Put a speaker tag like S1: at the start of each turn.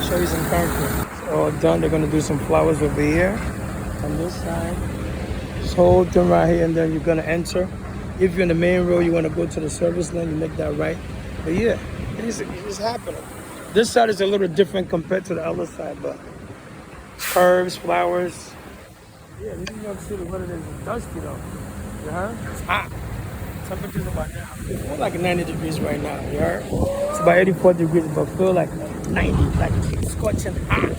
S1: Show you some concrete. It's all done. They're gonna do some flowers over here on this side. This whole thing right here, and then you're gonna enter. If you're in the main road, you wanna go to the service lane, you make that right. But yeah, it's happening. This side is a little different compared to the other side, but curves, flowers. Yeah, New York City, what it is, it's dusty though. You heard? It's hot. Temperature's about now. It feels like 90 degrees right now. You heard? It's about 84 degrees, but feel like 90, like scorching hot.